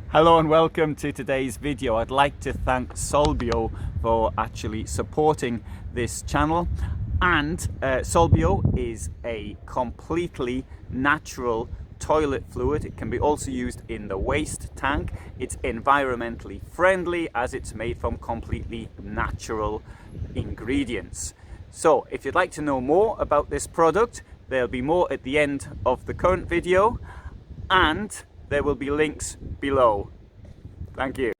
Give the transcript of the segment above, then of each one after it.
Hello and welcome to today's video. I'd like to thank Solbio for actually supporting this channel. And Solbio is a completely natural toilet fluid. It can be also used in the waste tank. It's environmentally friendly as it's made from completely natural ingredients. So if you'd like to know more about this product, there'll be more at the end of the current video, and there will be links below. Thank you.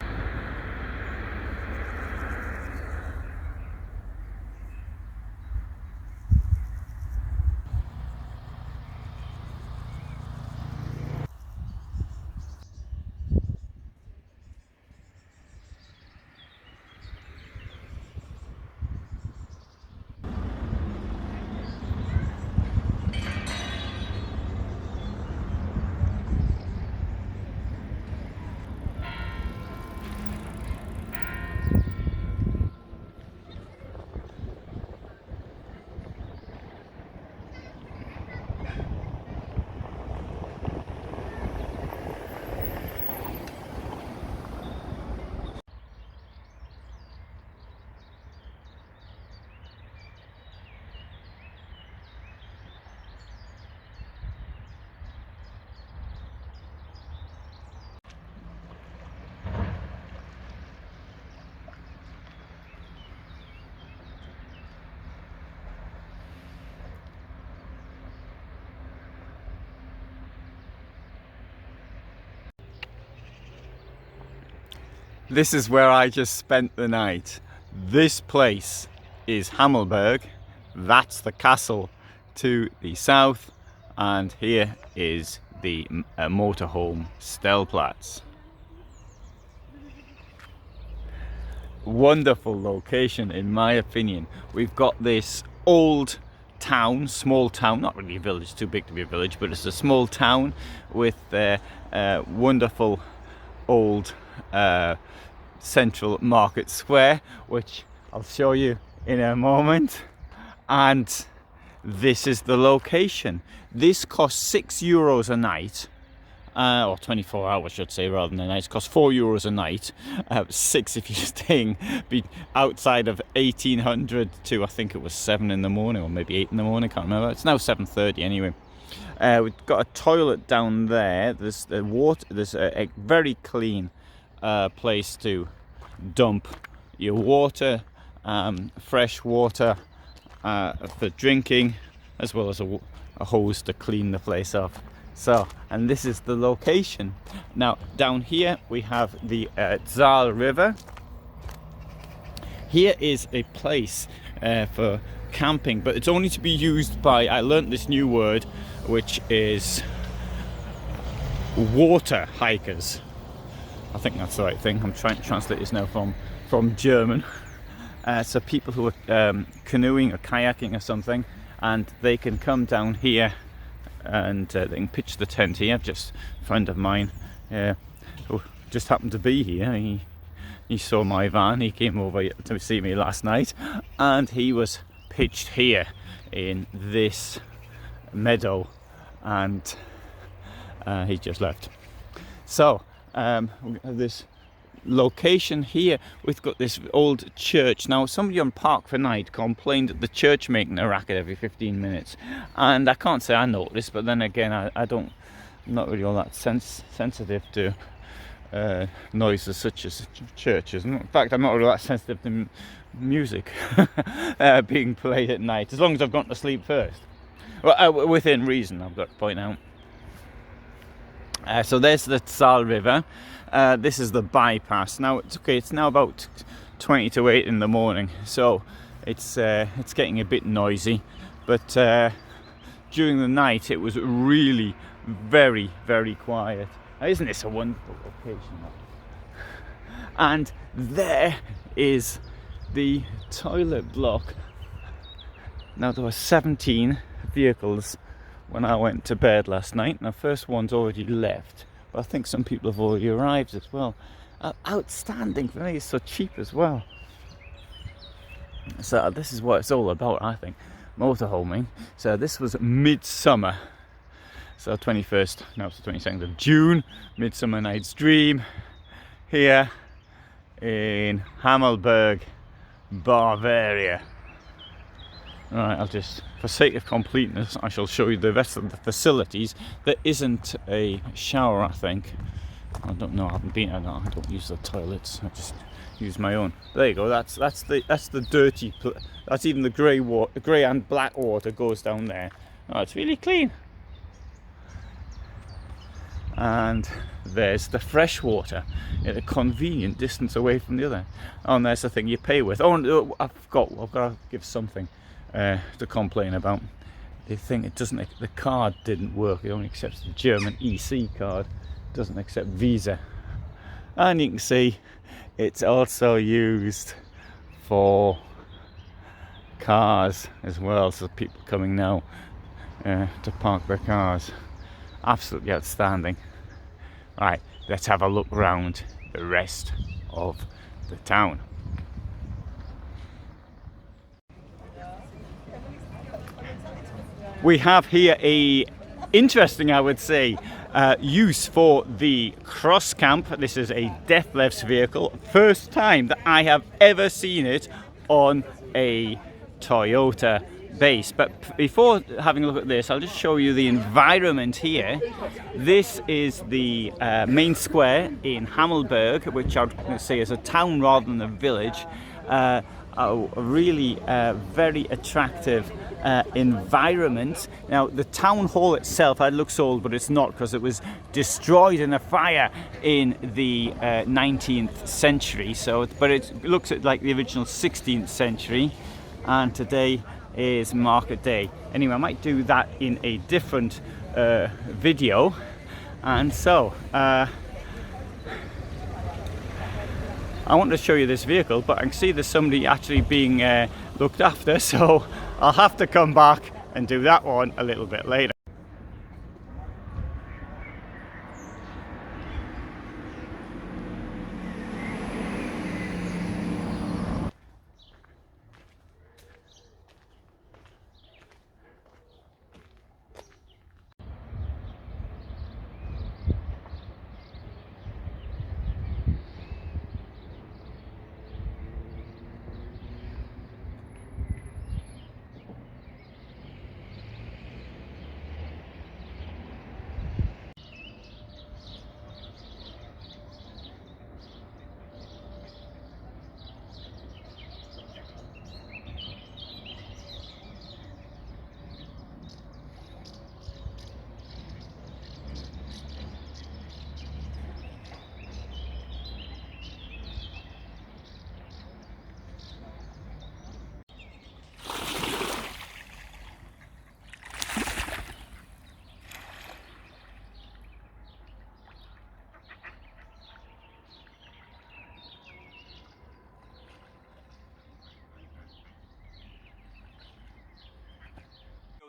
This is where I just spent the night. This place is Hammelburg. That's the castle to the south, and here is the motorhome Stellplatz. Wonderful location in my opinion. We've got this old town, small town, not really a village, too big to be a village, but it's a small town with wonderful old central market square, which I'll show you in a moment. And this is the location. This costs €6 a night, or 24 hours I should say, rather than a night. It costs €4 a night, 6 if you're staying outside of 1800 to I think it was 7 in the morning, or maybe 8 in the morning, can't remember. It's now 7:30 anyway. We've got a toilet down there. There's the water. There's a very clean place to dump your water, fresh water for drinking, as well as a hose to clean the place off. So, and this is the location. Now down here we have the Saal River. Here is a place for camping, but it's only to be used by, I learnt this new word, which is water hikers. I think that's the right thing. I'm trying to translate this now from German. So people who are canoeing or kayaking or something, and they can come down here and they can pitch the tent here. Just a friend of mine who just happened to be here. He saw my van. He came over to see me last night, and he was pitched here in this meadow, and he just left. So this location here, we've got this old church. Now somebody on Park for Night complained that the church making a racket every 15 minutes, and I can't say I noticed, but then again I'm not really all that sensitive to noises such as churches. In fact, I'm not really that sensitive to music being played at night, as long as I've gone to sleep first. Well, within reason, I've got to point out. So there's the Saal River. This is the bypass. Now it's okay. It's now about 20 to 8 in the morning, so it's getting a bit noisy. But during the night, it was really very, very quiet. Now, isn't this a wonderful location? And there is the toilet block. Now there were 17 vehicles when I went to bed last night, and the first one's already left, but I think some people have already arrived as well. Outstanding for me. It's so cheap as well. So this is what it's all about, I think, motorhoming. So this was midsummer So 21st, now it's the 22nd of June, Midsummer Night's Dream, here in Hammelburg, Bavaria. Right, I'll just, for sake of completeness, I shall show you the rest of the facilities. There isn't a shower, I think. I don't know, I haven't been, I don't use the toilets, I just use my own. There you go, that's the dirty, that's even the grey and black water goes down there. Oh, it's really clean. And there's the fresh water at a convenient distance away from the other. Oh, and there's the thing you pay with. Oh, I've got to give something to complain about. They think it doesn't, the card didn't work. It only accepts the German EC card, doesn't accept Visa. And you can see it's also used for cars as well, so people coming now to park their cars. Absolutely outstanding. Right, let's have a look around the rest of the town. We have here a interesting, I would say, use for the cross camp. This is a deathless vehicle. First time that I have ever seen it on a Toyota base. But before having a look at this, I'll just show you the environment here. This is the main square in Hammelburg, which I would say is a town rather than a village. A really very attractive environment. Now the town hall itself, it looks old, but it's not, because it was destroyed in a fire in the 19th century. So, but it looks like the original 16th century, and today is market day. Anyway, I might do that in a different video. And so I want to show you this vehicle, but I can see there's somebody actually being looked after, so I'll have to come back and do that one a little bit later.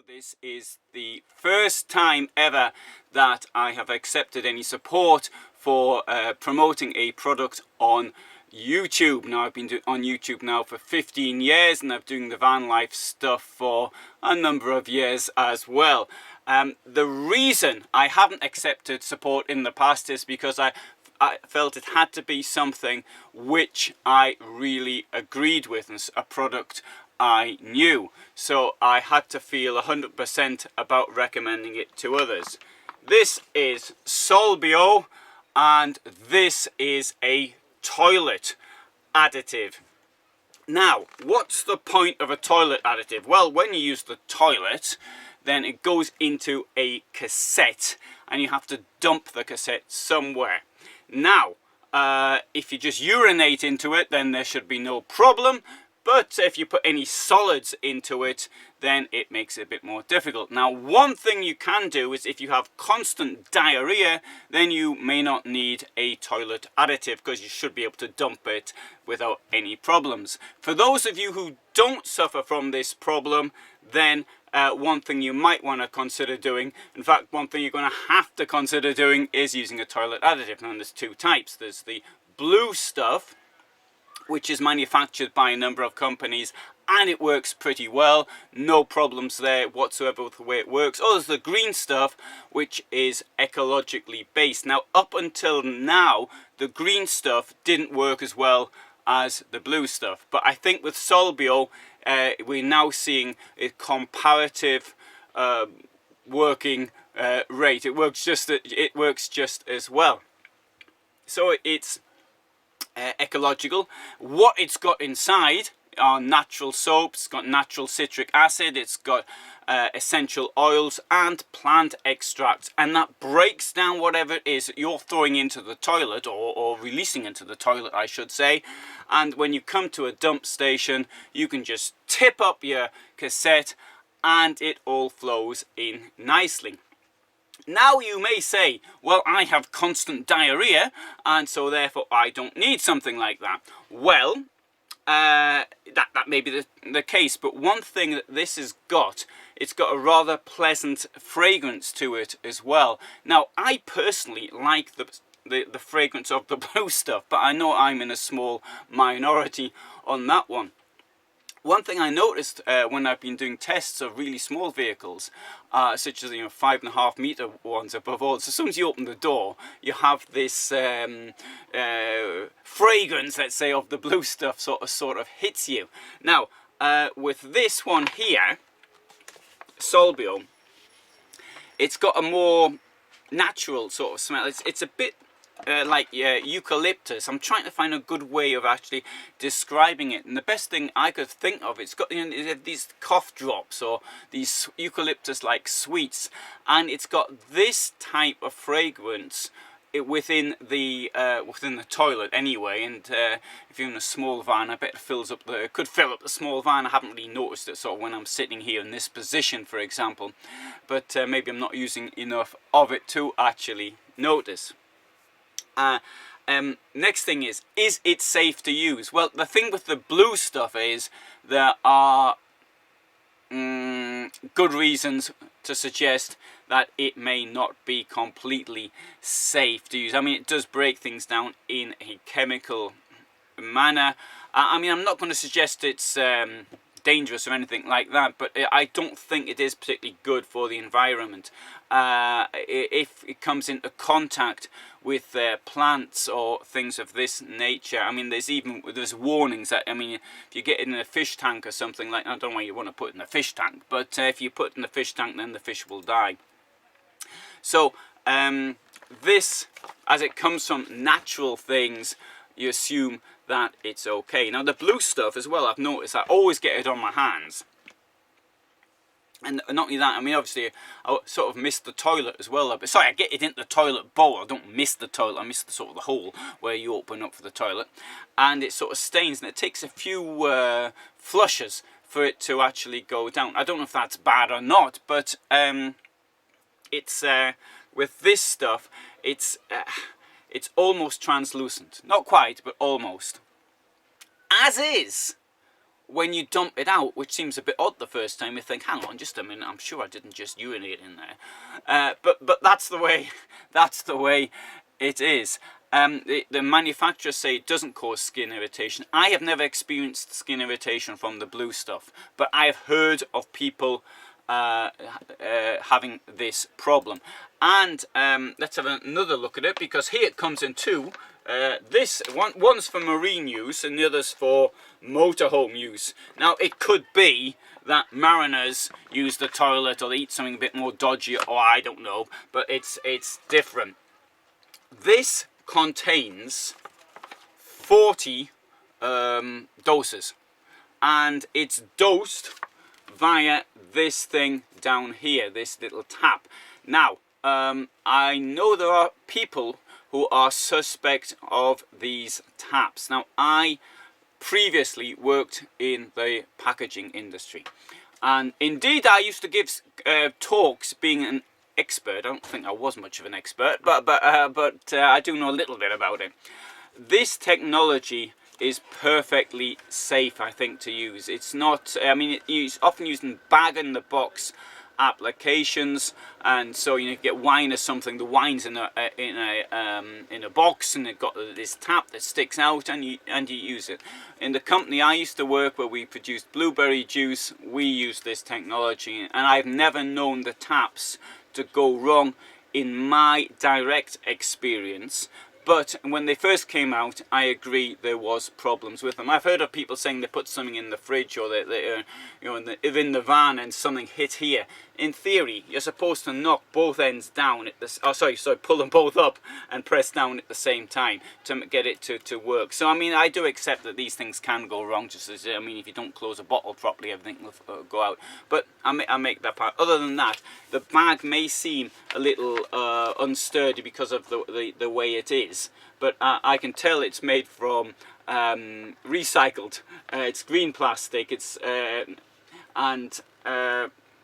This is the first time ever that I have accepted any support for promoting a product on YouTube. Now, I've been on YouTube now for 15 years, and I've been doing the Vanlife stuff for a number of years as well. The reason I haven't accepted support in the past is because I felt it had to be something which I really agreed with, and a product I knew, so I had to feel 100% about recommending it to others. This is Solbio, and this is a toilet additive. Now, what's the point of a toilet additive? Well, when you use the toilet, then it goes into a cassette, and you have to dump the cassette somewhere. Now, if you just urinate into it, then there should be no problem. But if you put any solids into it, then it makes it a bit more difficult. Now, one thing you can do is if you have constant diarrhea, then you may not need a toilet additive, because you should be able to dump it without any problems. For those of you who don't suffer from this problem, then one thing you might want to consider doing, in fact, one thing you're going to have to consider doing, is using a toilet additive. Now, there's two types. There's the blue stuff, which is manufactured by a number of companies, and it works pretty well. No problems there whatsoever with the way it works. Oh, there's the green stuff, which is ecologically based. Now, up until now, the green stuff didn't work as well as the blue stuff, but I think with Solbio, we're now seeing a comparative working rate. It works just as well. So it's ecological. What it's got inside are natural soaps, it's got natural citric acid, it's got essential oils and plant extracts, and that breaks down whatever it is that you're throwing into the toilet, or releasing into the toilet I should say. And when you come to a dump station, you can just tip up your cassette and it all flows in nicely. Now you may say, well, I have constant diarrhea and so therefore I don't need something like that. Well, that may be the case, but one thing that this has got, it's got a rather pleasant fragrance to it as well. Now, I personally like the fragrance of the blue stuff, but I know I'm in a small minority on that one. One thing I noticed when I've been doing tests of really small vehicles, such as 5.5 meter ones above all, so as soon as you open the door, you have this fragrance, let's say, of the blue stuff sort of hits you. Now, with this one here, Solbio, it's got a more natural sort of smell. It's a bit like eucalyptus. I'm trying to find a good way of actually describing it, and the best thing I could think of, it's got these cough drops or these eucalyptus like sweets, and it's got this type of fragrance within the toilet anyway. And if you're in a small van, I bet it could fill up the small van. I haven't really noticed it sort of when I'm sitting here in this position, for example, but maybe I'm not using enough of it to actually notice. Next thing is it safe to use? Well, the thing with the blue stuff is there are good reasons to suggest that it may not be completely safe to use. I mean, it does break things down in a chemical manner. I mean, I'm not going to suggest it's dangerous or anything like that, but I don't think it is particularly good for the environment. If it comes into contact with plants or things of this nature, I mean, there's warnings that, I mean, if you get it in a fish tank or something like that, I don't know why you want to put it in a fish tank, but if you put it in the fish tank, then the fish will die. So this, as it comes from natural things, you assume that it's okay. Now the blue stuff as well, I've noticed I always get it on my hands. And not only that, I mean, obviously I sort of miss the toilet as well. But sorry, I get it into the toilet bowl. I don't miss the toilet, I miss the sort of the hole where you open up for the toilet. And it sort of stains, and it takes a few flushes for it to actually go down. I don't know if that's bad or not, but it's with this stuff, it's almost translucent. Not quite, but almost. As is when you dump it out, which seems a bit odd the first time. You think, hang on just a minute, I'm sure I didn't just urinate in there. But that's the way it is. The manufacturers say it doesn't cause skin irritation. I have never experienced skin irritation from the blue stuff, but I have heard of people having this problem. And let's have another look at it, because here it comes in two. One's for marine use and the other's for motorhome use. Now it could be that mariners use the toilet, or they eat something a bit more dodgy, or I don't know, but it's different. This contains 40 doses, and it's dosed via this thing down here, this little tap. Now I know there are people who are suspect of these taps. Now, I previously worked in the packaging industry, and indeed I used to give talks being an expert. I don't think I was much of an expert, but I do know a little bit about it. This technology is perfectly safe, I think, to use. It's not, I mean, it's often used in bag-in-the-box applications, and so you get wine or something. The wine's in a box, and it got this tap that sticks out, and you use it. In the company I used to work, where we produced blueberry juice, we used this technology, and I've never known the taps to go wrong in my direct experience. But when they first came out, I agree there was problems with them. I've heard of people saying they put something in the fridge, or they you know, in the van, and something hit here. In theory, you're supposed to knock both ends down at the, sorry, pull them both up and press down at the same time to get it to work. So I mean, I do accept that these things can go wrong. Just as, I mean, if you don't close a bottle properly, everything will go out. But I make that part. Other than that, the bag may seem a little unsturdy because of the way it is. But I can tell it's made from recycled. It's green plastic. It's and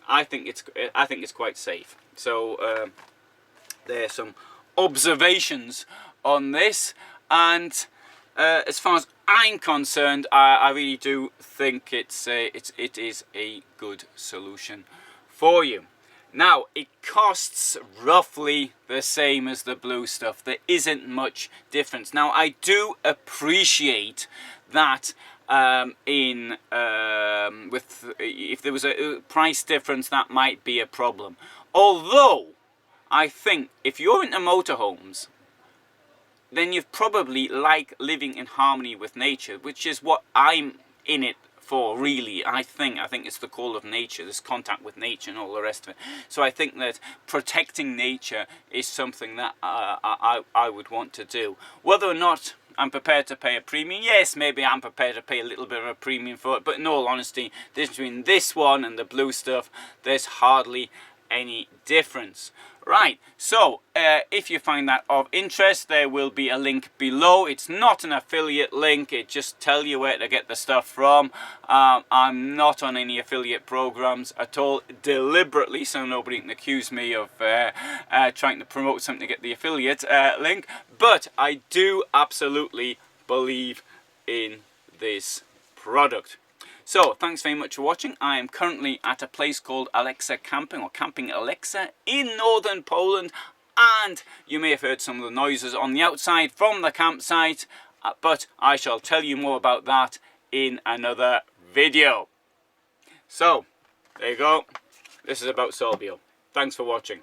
I think it's quite safe. So there's some observations on this, and as far as I'm concerned, I really do think it is a good solution for you. Now, it costs roughly the same as the blue stuff. There isn't much difference. Now, I do appreciate that if there was a price difference, that might be a problem. Although, I think if you're into motorhomes, then you probably like living in harmony with nature, which is what I'm in it for, really. I think it's the call of nature, this contact with nature and all the rest of it. So I think that protecting nature is something that I would want to do. Whether or not I'm prepared to pay a premium, yes, maybe I'm prepared to pay a little bit of a premium for it, but in all honesty, between this one and the blue stuff, there's hardly any difference. Right, so if you find that of interest, there will be a link below. It's not an affiliate link, it just tells you where to get the stuff from. I'm not on any affiliate programs at all, deliberately, so nobody can accuse me of trying to promote something to get the affiliate link. But I do absolutely believe in this product. So, thanks very much for watching. I am currently at a place called Alexa Camping, or Camping Alexa, in northern Poland, and you may have heard some of the noises on the outside from the campsite, but I shall tell you more about that in another video. So, there you go. This is about Solbio. Thanks for watching.